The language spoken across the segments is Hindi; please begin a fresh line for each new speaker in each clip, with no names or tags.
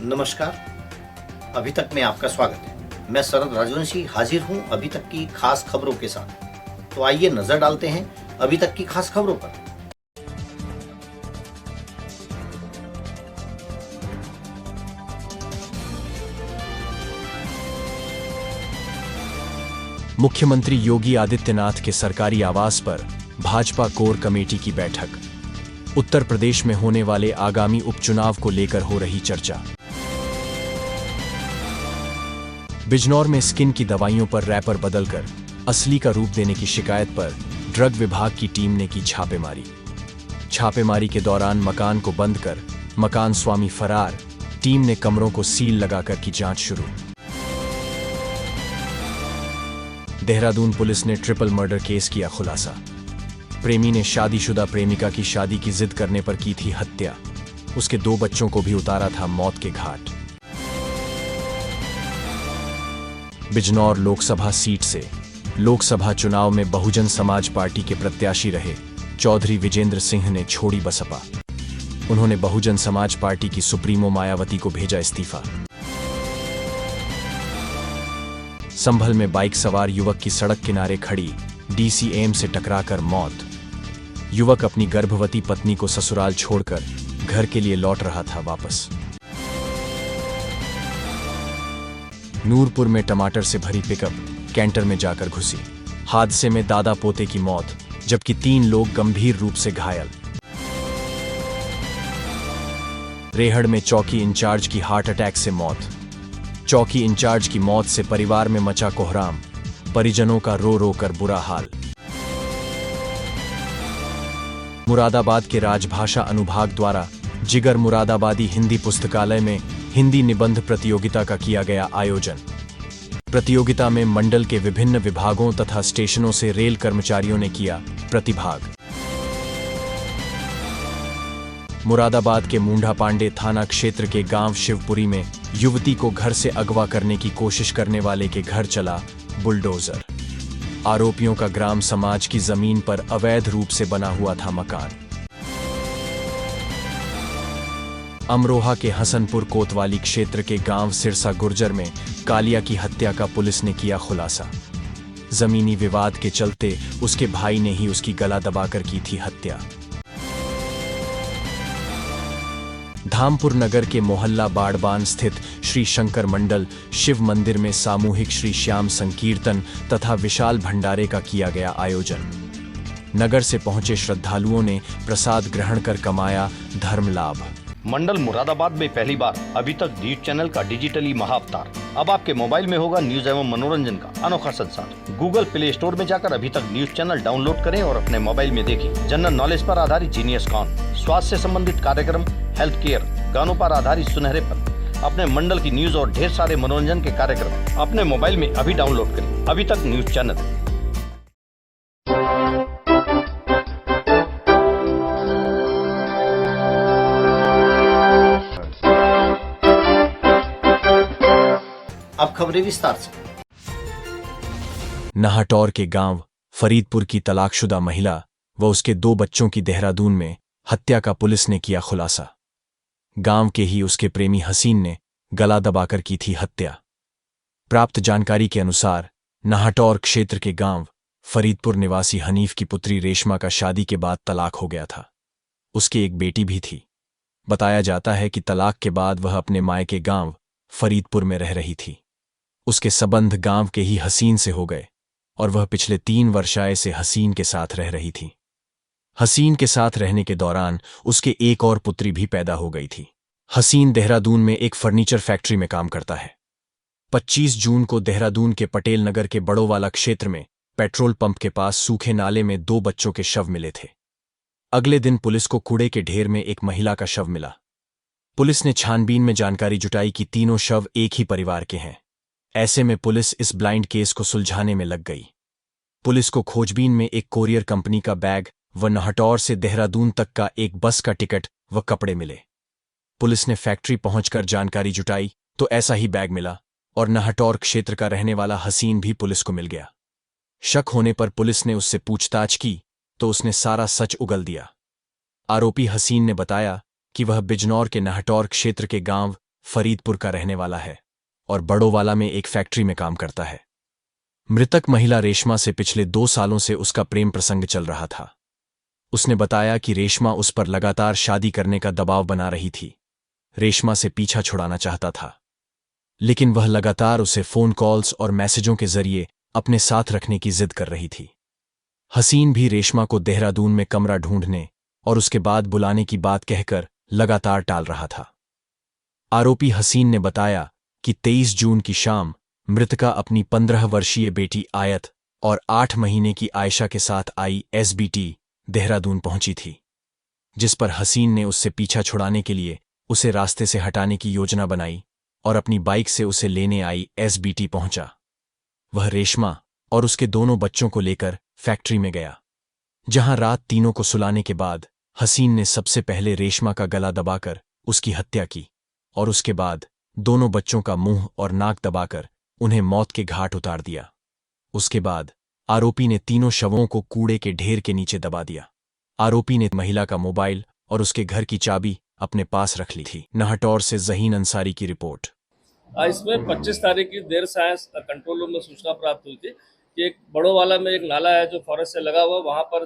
नमस्कार। अभी तक में आपका स्वागत है। मैं शरद राजवंशी हाजिर हूं अभी तक की खास खबरों के साथ। तो आइए नजर डालते हैं अभी तक की खास खबरों पर।
मुख्यमंत्री योगी आदित्यनाथ के सरकारी आवास पर भाजपा कोर कमेटी की बैठक। उत्तर प्रदेश में होने वाले आगामी उपचुनाव को लेकर हो रही चर्चा। बिजनौर में स्किन की दवाइयों पर रैपर बदलकर असली का रूप देने की शिकायत पर ड्रग विभाग की टीम ने की छापेमारी। छापेमारी के दौरान मकान को बंद कर मकान स्वामी फरार, टीम ने कमरों को सील लगाकर की जांच शुरू। देहरादून पुलिस ने ट्रिपल मर्डर केस किया खुलासा। प्रेमी ने शादीशुदा प्रेमिका की शादी की जिद करने पर की थी हत्या। उसके 2 बच्चों को भी उतारा था मौत के घाट। बिजनौर लोकसभा सीट से लोकसभा चुनाव में बहुजन समाज पार्टी के प्रत्याशी रहे चौधरी विजेंद्र सिंह ने छोड़ी बसपा। उन्होंने बहुजन समाज पार्टी की सुप्रीमो मायावती को भेजा इस्तीफा। संभल में बाइक सवार युवक की सड़क किनारे खड़ी डीसीएम से टकराकर मौत। युवक अपनी गर्भवती पत्नी को ससुराल छोड़कर घर के लिए लौट रहा था वापस। नूरपुर में टमाटर से भरी पिकअप कैंटर में जाकर घुसी। हादसे में दादा पोते की मौत, जबकि 3 लोग गंभीर रूप से घायल। रेहड़ में चौकी इंचार्ज की हार्ट अटैक से मौत। चौकी इंचार्ज की मौत से परिवार में मचा कोहराम, परिजनों का रो रो कर बुरा हाल। मुरादाबाद के राजभाषा अनुभाग द्वारा जिगर मुरादाबादी हिंदी पुस्तकालय में हिंदी निबंध प्रतियोगिता का किया गया आयोजन। प्रतियोगिता में मंडल के विभिन्न विभागों तथा स्टेशनों से रेल कर्मचारियों ने किया प्रतिभाग। मुरादाबाद के मुंडा पांडे थाना क्षेत्र के गांव शिवपुरी में युवती को घर से अगवा करने की कोशिश करने वाले के घर चला बुलडोजर। आरोपियों का ग्राम समाज की जमीन पर अवैध रूप से बना हुआ था मकान। अमरोहा के हसनपुर कोतवाली क्षेत्र के गांव सिरसा गुर्जर में कालिया की हत्या का पुलिस ने किया खुलासा। जमीनी विवाद के चलते उसके भाई ने ही उसकी गला दबाकर की थी हत्या। धामपुर नगर के मोहल्ला बाड़बान स्थित श्री शंकर मंडल शिव मंदिर में सामूहिक श्री श्याम संकीर्तन तथा विशाल भंडारे का किया गया आयोजन। नगर से पहुंचे श्रद्धालुओं ने प्रसाद ग्रहण कर कमाया धर्म लाभ।
मंडल मुरादाबाद में पहली बार अभी तक न्यूज चैनल का डिजिटली महाअवतार। अब आपके मोबाइल में होगा न्यूज एवं मनोरंजन का अनोखा संसार। गूगल प्ले स्टोर में जाकर अभी तक न्यूज चैनल डाउनलोड करें और अपने मोबाइल में देखें। जनरल नॉलेज पर आधारित जीनियस कॉन, स्वास्थ्य से संबंधित कार्यक्रम, हेल्थ केयर, गानों पर आधारित सुनहरे पल, अपने मंडल की न्यूज और ढेर सारे मनोरंजन के कार्यक्रम अपने मोबाइल में अभी डाउनलोड करें। अभी तक न्यूज चैनल। अब खबरें विस्तार से।
नाहटौर के गांव फरीदपुर की तलाकशुदा महिला व उसके 2 बच्चों की देहरादून में हत्या का पुलिस ने किया खुलासा। गांव के ही उसके प्रेमी हसीन ने गला दबाकर की थी हत्या। प्राप्त जानकारी के अनुसार नाहटौर क्षेत्र के गांव फरीदपुर निवासी हनीफ की पुत्री रेशमा का शादी के बाद तलाक हो गया था। उसकी एक बेटी भी थी। बताया जाता है कि तलाक के बाद वह अपने मायके गांव फरीदपुर में रह रही थी। उसके संबंध गांव के ही हसीन से हो गए और वह पिछले 3 वर्षाए से हसीन के साथ रह रही थी। हसीन के साथ रहने के दौरान उसके एक और पुत्री भी पैदा हो गई थी। हसीन देहरादून में एक फर्नीचर फैक्ट्री में काम करता है। 25 जून को देहरादून के पटेल नगर के बड़ोवाला क्षेत्र में पेट्रोल पंप के पास सूखे नाले में 2 बच्चों के शव मिले थे। अगले दिन पुलिस को कूड़े के ढेर में एक महिला का शव मिला। पुलिस ने छानबीन में जानकारी जुटाई कि तीनों शव एक ही परिवार के हैं। ऐसे में पुलिस इस ब्लाइंड केस को सुलझाने में लग गई। पुलिस को खोजबीन में एक कोरियर कंपनी का बैग व नाहटौर से देहरादून तक का एक बस का टिकट व कपड़े मिले। पुलिस ने फैक्ट्री पहुंचकर जानकारी जुटाई तो ऐसा ही बैग मिला और नाहटौर क्षेत्र का रहने वाला हसीन भी पुलिस को मिल गया। शक होने पर पुलिस ने उससे पूछताछ की तो उसने सारा सच उगल दिया। आरोपी हसीन ने बताया कि वह बिजनौर के नाहटौर क्षेत्र के गांव फरीदपुर का रहने वाला है और बड़ोवाला में एक फैक्ट्री में काम करता है। मृतक महिला रेशमा से पिछले 2 सालों से उसका प्रेम प्रसंग चल रहा था। उसने बताया कि रेशमा उस पर लगातार शादी करने का दबाव बना रही थी। रेशमा से पीछा छुड़ाना चाहता था, लेकिन वह लगातार उसे फोन कॉल्स और मैसेजों के जरिए अपने साथ रखने की जिद कर रही थी। हसीन भी रेशमा को देहरादून में कमरा ढूंढने और उसके बाद बुलाने की बात कहकर लगातार टाल रहा था। आरोपी हसीन ने बताया कि 23 जून की शाम मृतका अपनी 15 वर्षीय बेटी आयत और 8 महीने की आयशा के साथ ISBT देहरादून पहुंची थी, जिस पर हसीन ने उससे पीछा छुड़ाने के लिए उसे रास्ते से हटाने की योजना बनाई और अपनी बाइक से उसे लेने ISBT पहुंचा। वह रेशमा और उसके दोनों बच्चों को लेकर फैक्ट्री में गया, जहां रात तीनों को सुलाने के बाद हसीन ने सबसे पहले रेशमा का गला दबाकर उसकी हत्या की और उसके बाद दोनों बच्चों का मुंह और नाक दबाकर उन्हें मौत के घाट उतार दिया। उसके बाद आरोपी ने तीनों शवों को कूड़े के ढेर के नीचे दबा दिया। आरोपी ने महिला का मोबाइल और उसके घर की चाबी अपने पास रख ली थी। नाहटौर से जहीन अंसारी की रिपोर्ट।
इसमें 25 तारीख की देर सायंस कंट्रोल रूम में सूचना प्राप्त हुई थी कि एक बड़ोवाला में एक नाला है जो फॉरेस्ट से लगा हुआ, वहाँ पर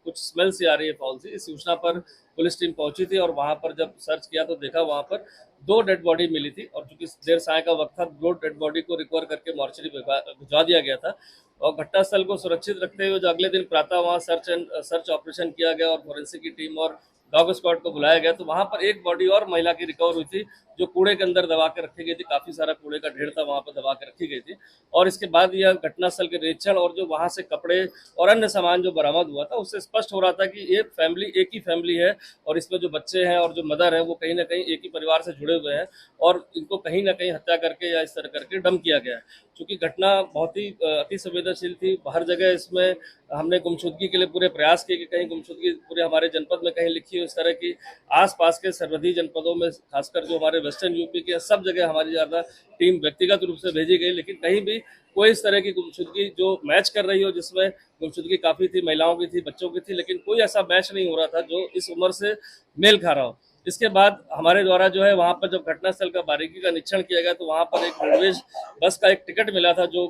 कुछ स्मेल सी आ रही है फाउल सी। इस सूचना पर पुलिस टीम पहुंची थी और वहाँ पर जब सर्च किया तो देखा वहाँ पर 2 डेड बॉडी मिली थी और चूंकि देर साय का वक्त था, 2 डेड बॉडी को रिकवर करके मॉर्चरी भिजवा दिया गया था और घटनास्थल को सुरक्षित रखते हुए जो अगले दिन प्रातः वहाँ सर्च ऑपरेशन किया गया और फोरेंसिक की टीम और डॉग स्क्वाड को बुलाया गया तो वहाँ पर एक बॉडी और महिला की रिकवर हुई थी जो कूड़े के अंदर दबा के रखी गई थी। काफी सारा कूड़े का ढेर था वहाँ पर दबा के रखी गई थी और इसके बाद यह घटनास्थल के निरीक्षण और जो वहाँ से कपड़े और अन्य सामान जो बरामद हुआ था उससे स्पष्ट हो रहा था कि ये फैमिली एक ही फैमिली है और इसमें जो बच्चे हैं और जो मदर है वो कहीं ना कहीं एक ही परिवार से जुड़े हुए हैं और इनको कहीं ना कहीं हत्या करके या इस तरह करके डंप किया गया है। चूँकि घटना बहुत ही अति संवेदनशील थी, हर जगह इसमें हमने गुमशुदगी के लिए पूरे प्रयास किए कि कहीं गुमशुदगी पूरे हमारे जनपद में कहीं लिखी हो। इस तरह की आसपास के सरहदी जनपदों में खासकर जो हमारे वेस्टर्न यूपी के सब जगह हमारी ज़्यादा टीम व्यक्तिगत रूप से भेजी गई, लेकिन कहीं भी कोई इस तरह की गुमशुदगी जो मैच कर रही हो, जिसमें गुमशुदगी काफ़ी थी, महिलाओं की थी, बच्चों की थी, लेकिन कोई ऐसा मैच नहीं हो रहा था जो इस उम्र से मेल खा रहा हो। इसके बाद हमारे द्वारा जो है वहाँ पर जब घटनास्थल का बारीकी का निरीक्षण किया गया तो वहाँ पर एक रोडवेज बस का एक टिकट मिला था जो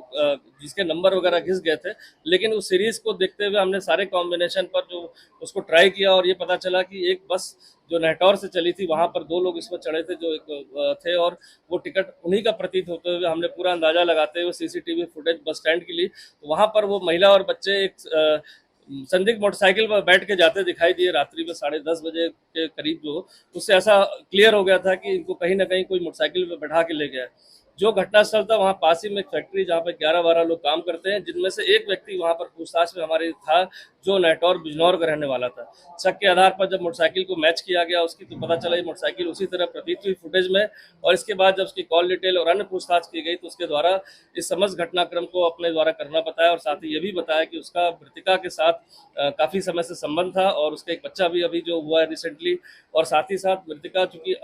जिसके नंबर वगैरह घिस गए थे, लेकिन उस सीरीज को देखते हुए हमने सारे कॉम्बिनेशन पर जो उसको ट्राई किया और ये पता चला कि एक बस जो नाहटौर से चली थी वहाँ पर 2 लोग इसमें चढ़े थे जो एक थे और वो टिकट उन्हीं का प्रतीत होते हुए हमने पूरा अंदाजा लगाते हुए सीसीटीवी फुटेज बस स्टैंड के लिए तो वहाँ पर वो महिला और बच्चे एक संदिग्ध मोटरसाइकिल पर बैठ के जाते दिखाई दिए रात्रि में 10:30 बजे के करीब। जो उससे ऐसा क्लियर हो गया था कि इनको कहीं ना कहीं कोई मोटरसाइकिल पर बैठा के ले गया है। जो घटनास्थल था वहाँ पास ही में एक फैक्ट्री जहाँ पे 11-12 लोग काम करते हैं, जिनमें से एक व्यक्ति वहाँ पर पूछताछ में हमारे था जो नाहटौर बिजनौर का रहने वाला था। शक के आधार पर जब मोटरसाइकिल को मैच किया गया उसकी तो पता चला ये मोटरसाइकिल उसी तरह प्रतीत हुई फुटेज में और इसके बाद जब उसकी कॉल डिटेल और अन्य पूछताछ की गई तो उसके द्वारा इस समस्त घटनाक्रम को अपने द्वारा करना बताया और साथ ही ये भी बताया कि उसका मृतिका के साथ काफ़ी समय से संबंध था और उसका एक बच्चा भी अभी जो हुआ है रिसेंटली और साथ ही साथ मृतिका चूंकि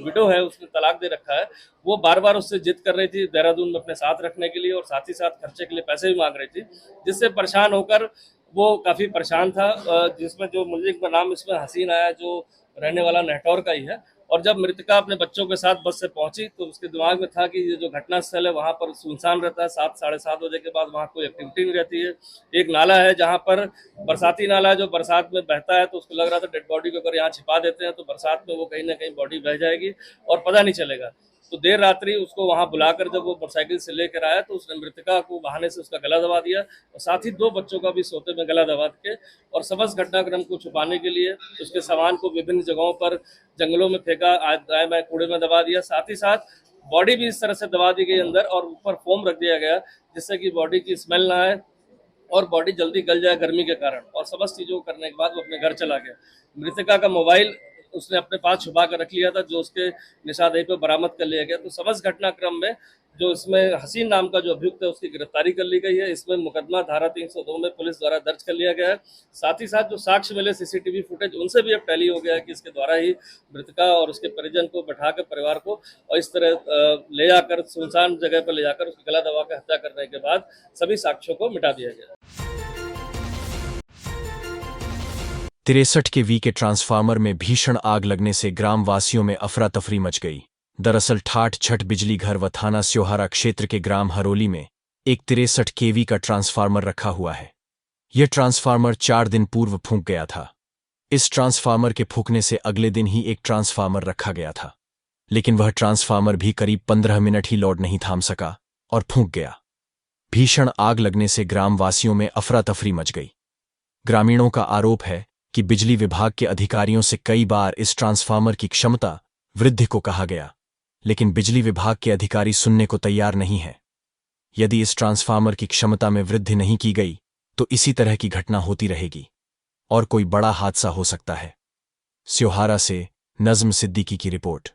विडो है, उसने तलाक दे रखा है, वो बार बार उससे जिद कर रही थी देहरादून में अपने साथ रखने के लिए और साथ ही साथ खर्चे के लिए पैसे भी मांग रही थी, जिससे परेशान होकर वो काफ़ी परेशान था। जिसमें जो मुल्जिम का नाम इसमें हसीन आया जो रहने वाला नाहटौर का ही है और जब मृतिका अपने बच्चों के साथ बस से पहुंची तो उसके दिमाग में था कि ये जो घटनास्थल है वहाँ पर सुनसान रहता है, 7-7:30 बजे के बाद वहाँ कोई एक्टिविटी नहीं रहती है। एक नाला है जहाँ पर बरसाती नाला है जो बरसात में बहता है तो उसको लग रहा था डेड बॉडी को अगर यहाँ छिपा देते हैं तो बरसात में वो कहीं ना कहीं बॉडी बह जाएगी और पता नहीं चलेगा। तो देर रात्रि उसको वहां बुलाकर जब वो मोटरसाइकिल से लेकर आया तो उसने मृतिका को बहाने से उसका गला दबा दिया और साथ ही 2 बच्चों का भी सोते में गला दबा के और समस्त घटनाक्रम को छुपाने के लिए उसके सामान को विभिन्न जगहों पर जंगलों में फेंका, दाएं बाएं कूड़े में दबा दिया। साथ ही साथ बॉडी भी इस तरह से दबा दी गई अंदर और ऊपर फोम रख दिया गया जिससे कि बॉडी की स्मेल ना आए और बॉडी जल्दी गल जाए गर्मी के कारण। और समस्त चीज़ों को करने के बाद वो अपने घर चला गया। मृतिका का मोबाइल उसने अपने पास छुपा कर रख लिया था जो उसके निशानदेही पर बरामद कर लिया गया। तो समस्त घटनाक्रम में जो इसमें हसीन नाम का जो अभियुक्त है उसकी गिरफ्तारी कर ली गई है। इसमें मुकदमा धारा 302 में पुलिस द्वारा दर्ज कर लिया गया है। साथ ही साथ जो साक्ष्य मिले सीसीटीवी फुटेज उनसे भी अब टैली हो गया है कि इसके द्वारा ही मृतिका और उसके परिजन को बैठाकर परिवार को और इस तरह ले जाकर सुनसान जगह पर ले जाकर उसकी गला दबा कर हत्या करने के बाद सभी साक्ष्यों को मिटा दिया गया।
63 kV के ट्रांसफार्मर में भीषण आग लगने से ग्रामवासियों में अफरा तफरी मच गई। दरअसल ठाठ छठ बिजली घर व थाना स्योहारा क्षेत्र के ग्राम हरोली में एक 63 केवी का ट्रांसफार्मर रखा हुआ है। यह ट्रांसफार्मर 4 दिन पूर्व फूंक गया था। इस ट्रांसफार्मर के फूंकने से अगले दिन ही एक ट्रांसफार्मर रखा गया था, लेकिन वह ट्रांसफार्मर भी करीब 15 मिनट ही लोड नहीं थाम सका और फूंक गया। भीषण आग लगने से ग्रामवासियों में अफरा तफरी मच गई। ग्रामीणों का आरोप है कि बिजली विभाग के अधिकारियों से कई बार इस ट्रांसफार्मर की क्षमता वृद्धि को कहा गया, लेकिन बिजली विभाग के अधिकारी सुनने को तैयार नहीं है। यदि इस ट्रांसफार्मर की क्षमता में वृद्धि नहीं की गई तो इसी तरह की घटना होती रहेगी और कोई बड़ा हादसा हो सकता है। स्योहारा से नज्म सिद्दीकी की रिपोर्ट।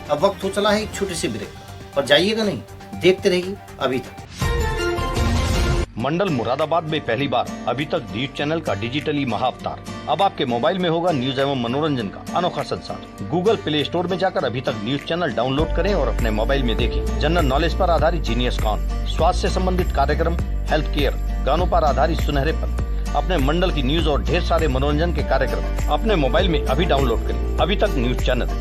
अब वक्त हो चला है एक छोटे से ब्रेक पर, जाइएगा नहीं, देखते रहिए अभी तक।
मंडल मुरादाबाद में पहली बार अभी तक न्यूज चैनल का डिजिटली महाअवतार। अब आपके मोबाइल में होगा न्यूज एवं मनोरंजन का अनोखा संसार। गूगल प्ले स्टोर में जाकर अभी तक न्यूज चैनल डाउनलोड करें और अपने मोबाइल में देखें जनरल नॉलेज पर आधारित जीनियस कॉन, स्वास्थ्य से संबंधित कार्यक्रम, हेल्थ केयर, गानों पर आधारित सुनहरे पल, अपने मंडल की न्यूज और ढेर सारे मनोरंजन के कार्यक्रम अपने मोबाइल में अभी डाउनलोड करें अभी तक न्यूज चैनल।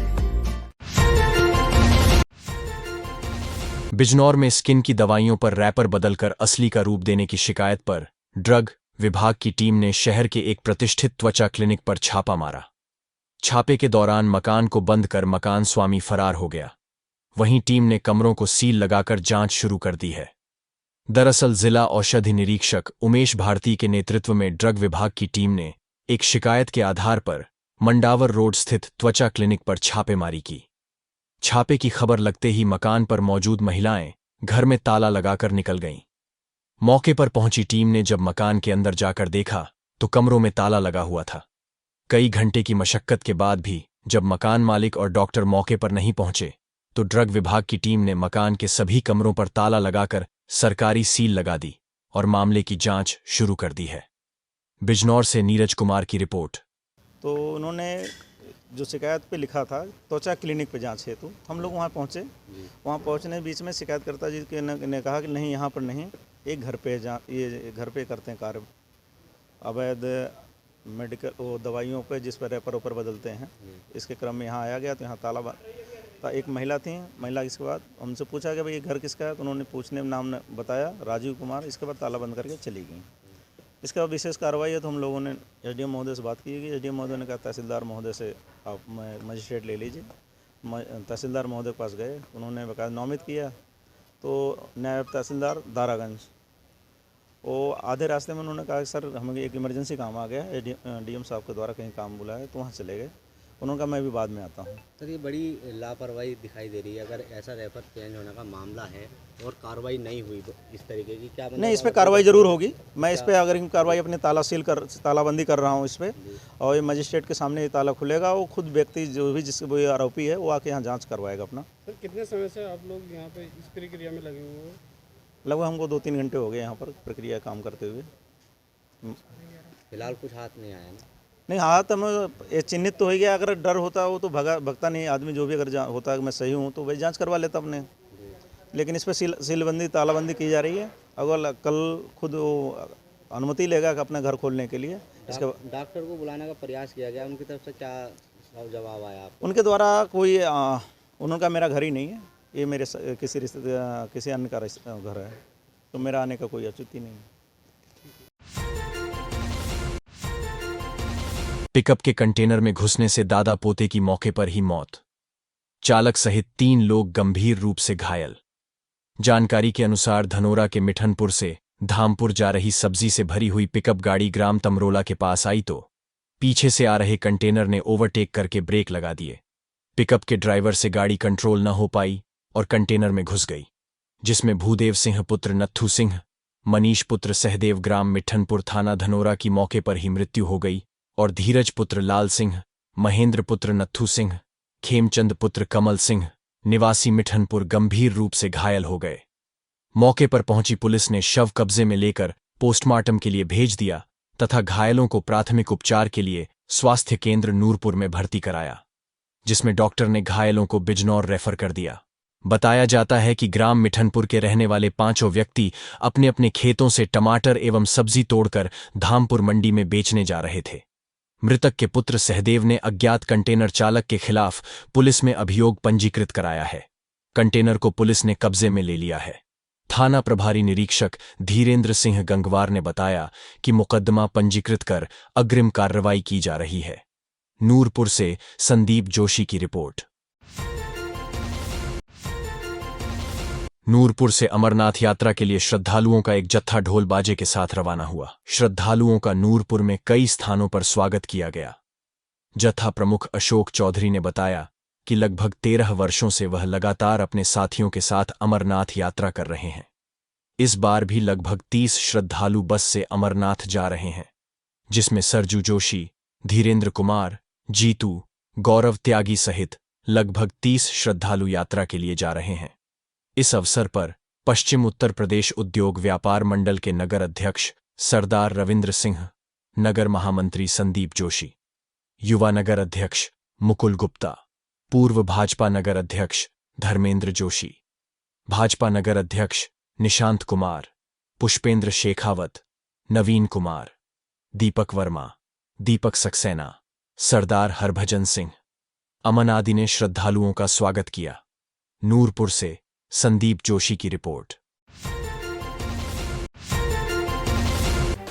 बिजनौर में स्किन की दवाइयों पर रैपर बदलकर असली का रूप देने की शिकायत पर ड्रग विभाग की टीम ने शहर के एक प्रतिष्ठित त्वचा क्लिनिक पर छापा मारा। छापे के दौरान मकान को बंद कर मकान स्वामी फरार हो गया। वहीं टीम ने कमरों को सील लगाकर जांच शुरू कर दी है। दरअसल जिला औषधि निरीक्षक उमेश भारती के नेतृत्व में ड्रग विभाग की टीम ने एक शिकायत के आधार पर मंडावर रोड स्थित त्वचा क्लिनिक पर छापेमारी की। छापे की खबर लगते ही मकान पर मौजूद महिलाएं घर में ताला लगाकर निकल गईं। मौके पर पहुंची टीम ने जब मकान के अंदर जाकर देखा तो कमरों में ताला लगा हुआ था। कई घंटे की मशक्कत के बाद भी जब मकान मालिक और डॉक्टर मौके पर नहीं पहुंचे तो ड्रग विभाग की टीम ने मकान के सभी कमरों पर ताला लगाकर सरकारी सील लगा दी और मामले की जांच शुरू कर दी है। बिजनौर से नीरज कुमार की रिपोर्ट।
तो उन्होंने जो शिकायत पे लिखा था त्वचा क्लिनिक पे जांच हेतु हम लोग वहाँ पहुँचे। वहाँ पहुँचने बीच में शिकायतकर्ता जी ने कहा कि नहीं, यहाँ पर नहीं, एक घर पे ये घर पे करते हैं कार्य, अवैध मेडिकल वो दवाइयों पे जिस पर रैपर ऊपर बदलते हैं। इसके क्रम में यहाँ आया गया तो यहाँ ताला एक महिला थी। महिला इसके बाद हमसे पूछा कि भाई ये घर किसका है, तो उन्होंने पूछने में नाम बताया राजीव कुमार। इसके बाद ताला बंद करके चली गई। इसके बाद विशेष कार्रवाई है तो हम लोगों ने एसडीएम महोदय से बात की गई। एसडीएम महोदय ने कहा तहसीलदार महोदय से आप मजिस्ट्रेट ले लीजिए। तहसीलदार महोदय के पास गए, उन्होंने बकायदा नौमित किया। तो नायब तहसीलदार दारागंज वो आधे रास्ते में उन्होंने कहा कि सर हमें एक इमरजेंसी काम आ गया है, डीएम साहब के द्वारा कहीं काम बुलाया, तो वहाँ चले गए। उन्होंने कहा मैं भी बाद में आता हूँ।
सर ये बड़ी लापरवाही दिखाई दे रही है। अगर ऐसा रेफर चेंज होने का मामला है और कार्रवाई नहीं हुई इस तरीके की, क्या मतलब?
नहीं, इस पर कार्रवाई जरूर होगी। मैं इस पर अगर कार्रवाई अपने तालाबंदी कर रहा हूँ इस पर, और ये मजिस्ट्रेट के सामने ये ताला खुलेगा। वो खुद व्यक्ति जो भी जिसके वो आरोपी है वो आके यहाँ जाँच करवाएगा अपना।
सर कितने समय से आप लोग यहाँ पे इस प्रक्रिया में लगे हुए हो?
लगभग हमको 2-3 घंटे हो गए यहाँ पर प्रक्रिया काम करते हुए।
फिलहाल कुछ हाथ नहीं आया ना?
नहीं, हाथ हमें ये चिन्हित तो हो गया। अगर डर होता वो तो भगता नहीं आदमी, जो भी अगर होता है मैं सही हूँ तो वही जांच करवा लेता अपने। लेकिन इस पर सीलबंदी तालाबंदी की जा रही है। अगर कल खुद वो अनुमति लेगा कि अपने घर खोलने के लिए। इसके
डॉक्टर को बुलाने का प्रयास किया गया, उनकी तरफ से क्या जवाब आया आपको?
उनके द्वारा कोई उनका मेरा घर ही नहीं है, ये मेरे किसी अन्य का घर है, तो मेरा आने का कोई औचित्य नहीं है।
पिकअप के कंटेनर में घुसने से दादा पोते की मौके पर ही मौत। चालक सहित 3 लोग गंभीर रूप से घायल। जानकारी के अनुसार धनोरा के मिठनपुर से धामपुर जा रही सब्जी से भरी हुई पिकअप गाड़ी ग्राम तमरोला के पास आई तो पीछे से आ रहे कंटेनर ने ओवरटेक करके ब्रेक लगा दिए। पिकअप के ड्राइवर से गाड़ी कंट्रोल न हो पाई और कंटेनर में घुस गई, जिसमें भूदेव सिंह पुत्र नत्थू सिंह, मनीष पुत्र सहदेव ग्राम मिठनपुर थाना धनोरा की मौके पर ही मृत्यु हो गई और धीरज पुत्र लाल सिंह, महेंद्र पुत्र नत्थू सिंह, खेमचंद पुत्र कमल सिंह निवासी मिठनपुर गंभीर रूप से घायल हो गए। मौके पर पहुंची पुलिस ने शव कब्जे में लेकर पोस्टमार्टम के लिए भेज दिया तथा घायलों को प्राथमिक उपचार के लिए स्वास्थ्य केंद्र नूरपुर में भर्ती कराया, जिसमें डॉक्टर ने घायलों को बिजनौर रेफर कर दिया। बताया जाता है कि ग्राम मिठनपुर के रहने वाले 5 व्यक्ति अपने अपने खेतों से टमाटर एवं सब्जी तोड़कर धामपुर मंडी में बेचने जा रहे थे। मृतक के पुत्र सहदेव ने अज्ञात कंटेनर चालक के खिलाफ पुलिस में अभियोग पंजीकृत कराया है। कंटेनर को पुलिस ने कब्जे में ले लिया है। थाना प्रभारी निरीक्षक धीरेन्द्र सिंह गंगवार ने बताया कि मुकदमा पंजीकृत कर अग्रिम कार्रवाई की जा रही है। नूरपुर से संदीप जोशी की रिपोर्ट। नूरपुर से अमरनाथ यात्रा के लिए श्रद्धालुओं का एक जत्था ढोल बाजे के साथ रवाना हुआ। श्रद्धालुओं का नूरपुर में कई स्थानों पर स्वागत किया गया। जत्था प्रमुख अशोक चौधरी ने बताया कि लगभग 13 वर्षों से वह लगातार अपने साथियों के साथ अमरनाथ यात्रा कर रहे हैं। इस बार भी लगभग 30 श्रद्धालु बस से अमरनाथ जा रहे हैं, जिसमें सरजू जोशी, धीरेन्द्र कुमार, जीतू, गौरव त्यागी सहित लगभग 30 श्रद्धालु यात्रा के लिए जा रहे हैं। इस अवसर पर पश्चिम उत्तर प्रदेश उद्योग व्यापार मंडल के नगर अध्यक्ष सरदार रविंद्र सिंह, नगर महामंत्री संदीप जोशी, युवा नगर अध्यक्ष मुकुल गुप्ता, पूर्व भाजपा नगर अध्यक्ष धर्मेंद्र जोशी, भाजपा नगर अध्यक्ष निशांत कुमार, पुष्पेंद्र शेखावत, नवीन कुमार, दीपक वर्मा, दीपक सक्सेना, सरदार हरभजन सिंह, अमन आदि ने श्रद्धालुओं का स्वागत किया। नूरपुर से संदीप जोशी की रिपोर्ट।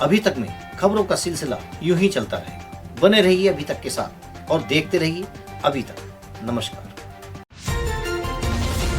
अभी तक में खबरों का सिलसिला यूं ही चलता रहेगा। बने रहिए अभी तक के साथ और देखते रहिए अभी तक। नमस्कार।